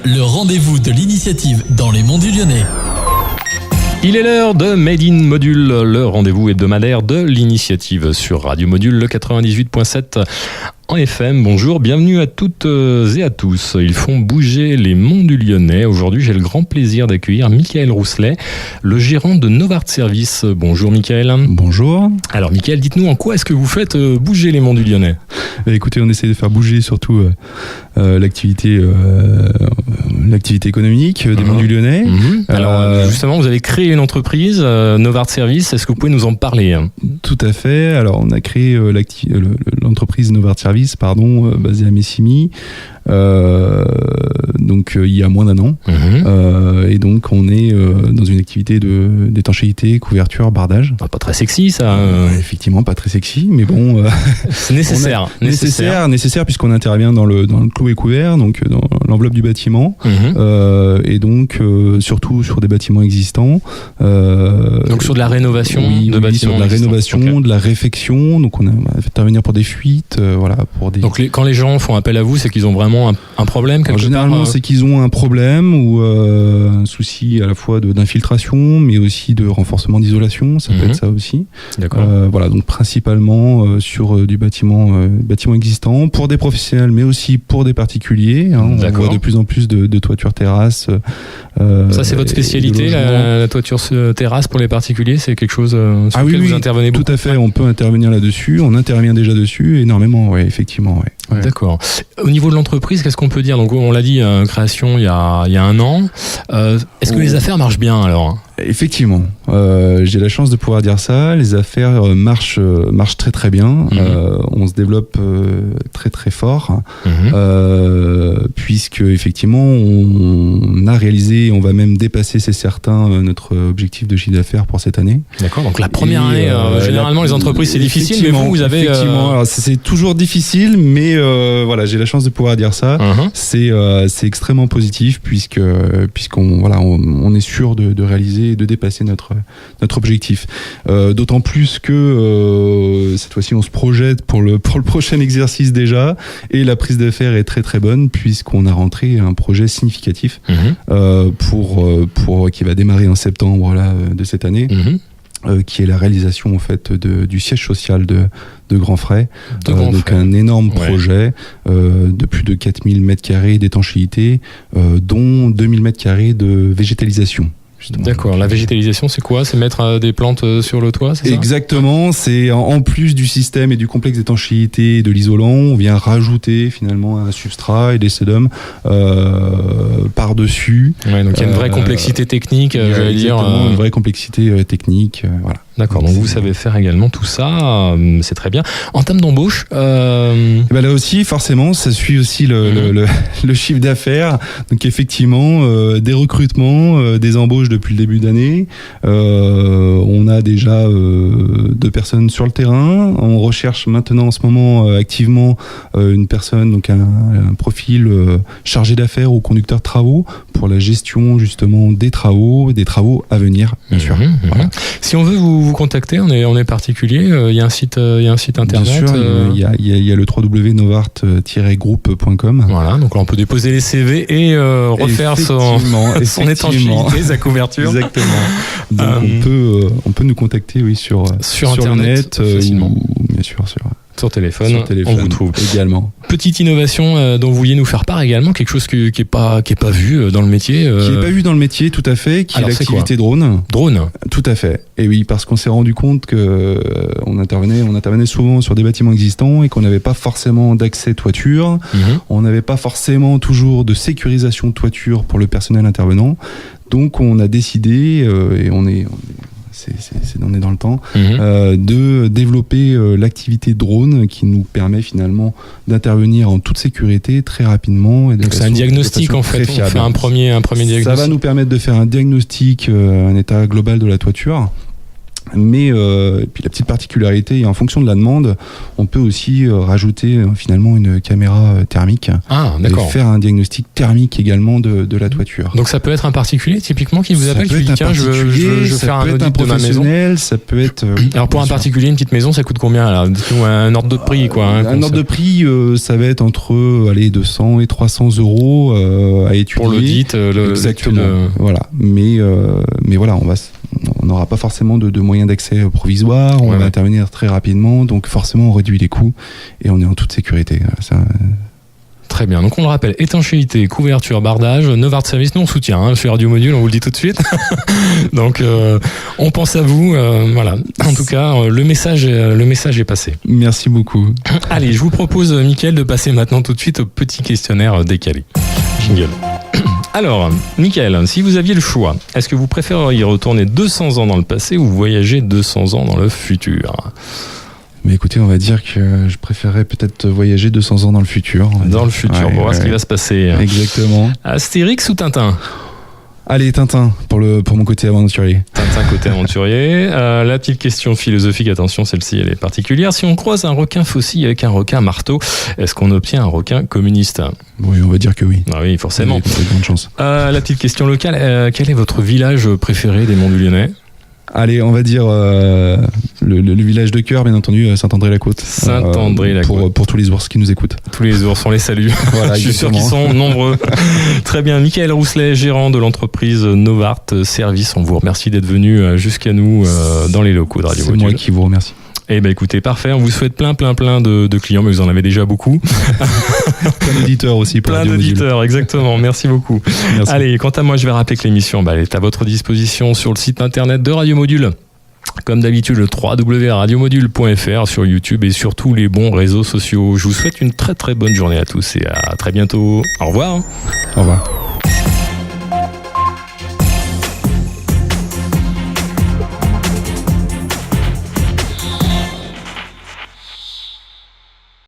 le rendez-vous de l'initiative dans les Monts du Lyonnais. Il est l'heure de Made in Module, le rendez-vous hebdomadaire de l'initiative sur Radio Module, le 98.7 en FM. Bonjour, bienvenue à toutes et à tous. Ils font bouger les Monts du Lyonnais. Aujourd'hui, j'ai le grand plaisir d'accueillir Michael Rousselet, le gérant de Novart Service. Bonjour Michael. Bonjour. Alors Michael, dites-nous en quoi est-ce que vous faites bouger les Monts du Lyonnais ? Écoutez, on essaie de faire bouger surtout l'activité économique des Monts du Lyonnais. Alors justement, vous avez créé une entreprise, Novart Service. Est-ce que vous pouvez nous en parler ? Tout à fait. Alors, on a créé l'entreprise Novart Service, basée à Messimy. Donc il y a moins d'un an, et donc on est dans une activité d'étanchéité, couverture, bardage. Pas très sexy ça. Effectivement, pas très sexy, mais bon. C'est nécessaire. Nécessaire puisqu'on intervient dans le clos et couvert, donc dans l'enveloppe du bâtiment, et donc surtout sur des bâtiments existants. Donc sur de la rénovation de bâtiments. Sur de la rénovation, de la réfection. Donc on a fait intervenir pour des fuites, Donc quand les gens font appel à vous, c'est qu'ils ont vraiment un problème quelque part. Généralement, c'est qu'ils ont un problème ou un souci à la fois d'infiltration, mais aussi de renforcement d'isolation. Ça peut être ça aussi. D'accord. Donc principalement sur du bâtiment existant pour des professionnels, mais aussi pour des particuliers. On voit de plus en plus de toitures terrasses. Ça, c'est votre spécialité, la toiture terrasse pour les particuliers. C'est quelque chose sur lequel vous intervenez beaucoup. Tout à fait. On peut intervenir là-dessus. On intervient déjà dessus énormément. Ouais, effectivement. Ouais. D'accord. Au niveau de l'entreprise, qu'est-ce qu'on peut dire ? Donc, on l'a dit, création il y a un an. Est-ce que les affaires marchent bien alors ? Effectivement, j'ai la chance de pouvoir dire ça. Les affaires marchent très très bien. On se développe très très fort, puisque effectivement on a réalisé, on va même dépasser, c'est certain, notre objectif de chiffre d'affaires pour cette année. D'accord. Donc la première année, généralement les entreprises c'est difficile, mais vous avez. Effectivement, alors, c'est toujours difficile, mais j'ai la chance de pouvoir dire ça. C'est extrêmement positif puisqu'on est sûr de réaliser et de dépasser notre objectif. D'autant plus que cette fois-ci on se projette pour le prochain exercice déjà, et la prise d'affaires est très très bonne puisqu'on a rentré un projet significatif qui va démarrer en septembre de cette année. Qui est la réalisation en fait du siège social de Grand Frais. Donc un énorme projet de plus de 4000 m² d'étanchéité, dont 2000 m² de végétalisation. Justement. D'accord, la végétalisation c'est quoi ? C'est mettre des plantes sur le toit, c'est ça ? Exactement, c'est en plus du système et du complexe d'étanchéité et de l'isolant, on vient rajouter finalement un substrat et des sédums par-dessus. Ouais, donc il y a une vraie complexité technique, j'allais dire. Une vraie complexité technique, voilà. D'accord, donc vous savez faire également tout ça, c'est très bien. En termes d'embauche là aussi, forcément, ça suit aussi le chiffre d'affaires. Donc effectivement, des recrutements, des embauches depuis le début d'année. On a déjà 2 personnes sur le terrain. On recherche maintenant en ce moment activement une personne, donc un profil chargé d'affaires ou conducteur de travaux pour la gestion justement des travaux à venir, bien sûr. Voilà. Si on veut vous contacter, on est particulier, il y a un site internet. Bien sûr, il y a le www.novart-group.com. Voilà, donc là on peut déposer les CV et refaire son étanchéité, sa couverture. Exactement. Donc on peut nous contacter sur internet, ou bien sûr sur téléphone, on vous trouve également. Petite innovation dont vous vouliez nous faire part également, quelque chose qui est pas vu dans le métier. Qui n'est pas vu dans le métier, tout à fait, qui est l'activité drone. Drone. Tout à fait. Et oui, parce qu'on s'est rendu compte que on intervenait souvent sur des bâtiments existants et qu'on n'avait pas forcément d'accès toiture. On n'avait pas forcément toujours de sécurisation de toiture pour le personnel intervenant. Donc on a décidé, et on est dans le temps, de développer l'activité drone qui nous permet finalement d'intervenir en toute sécurité très rapidement. Et donc c'est un diagnostic en fait, on fait un premier diagnostic. Ça va nous permettre de faire un diagnostic, un état global de la toiture. Mais puis la petite particularité, et en fonction de la demande, on peut aussi rajouter finalement une caméra thermique et faire un diagnostic thermique également de la toiture. Donc ça peut être un particulier typiquement qui vous appelle, qui dit tiens je veux faire un audit de ma maison. Ça peut être. Alors pour un particulier, une petite maison, ça coûte combien alors? Dites-nous un ordre de prix quoi. Un ordre de prix, ça va être entre 200 et 300 euros à étudier. Pour l'audit, exactement. Voilà. Mais voilà, on n'aura pas forcément de moyens d'accès provisoires, on va intervenir très rapidement, donc forcément on réduit les coûts et on est en toute sécurité. Très bien, donc on le rappelle, étanchéité, couverture, bardage, Novart Service, nous on soutient, chez Radio Module, on vous le dit tout de suite. Donc on pense à vous, voilà. En tout cas, le message est passé. Merci beaucoup. Allez, je vous propose, Mickaël, de passer maintenant tout de suite au petit questionnaire décalé. Jingle. Alors, Mickaël, si vous aviez le choix, est-ce que vous préféreriez retourner 200 ans dans le passé ou voyager 200 ans dans le futur ? Mais écoutez, on va dire que je préférerais peut-être voyager 200 ans dans le futur. Dans le futur, pour voir ce qui va se passer. Exactement. Astérix ou Tintin ? Allez, Tintin, pour mon côté aventurier. Tintin, côté aventurier. La petite question philosophique, attention, celle-ci, elle est particulière. Si on croise un requin fossile avec un requin marteau, est-ce qu'on obtient un requin communiste ? Oui, on va dire que oui. Ah oui, forcément. Il y a de grandes chances. La petite question locale, quel est votre village préféré des Monts du Lyonnais ? Allez, on va dire le village de cœur, bien entendu, Saint-André-la-Côte. Saint-André-la-Côte. Pour tous les ours qui nous écoutent. Tous les ours, on les salue. Voilà, je suis sûr qu'ils sont nombreux. Très bien. Mickaël Rousselet, gérant de l'entreprise Novart Service. On vous remercie d'être venu jusqu'à nous dans les locaux de Radio Module. C'est moi qui vous remercie. Eh ben écoutez, parfait. On vous souhaite plein de clients, mais vous en avez déjà beaucoup. Plein d'auditeurs aussi. Plein d'auditeurs, exactement. Merci beaucoup. Merci. Allez, quant à moi, je vais rappeler que l'émission elle est à votre disposition sur le site internet de Radio Module. Comme d'habitude, le www.radiomodule.fr sur YouTube et sur tous les bons réseaux sociaux. Je vous souhaite une très très bonne journée à tous et à très bientôt. Au revoir. Au revoir.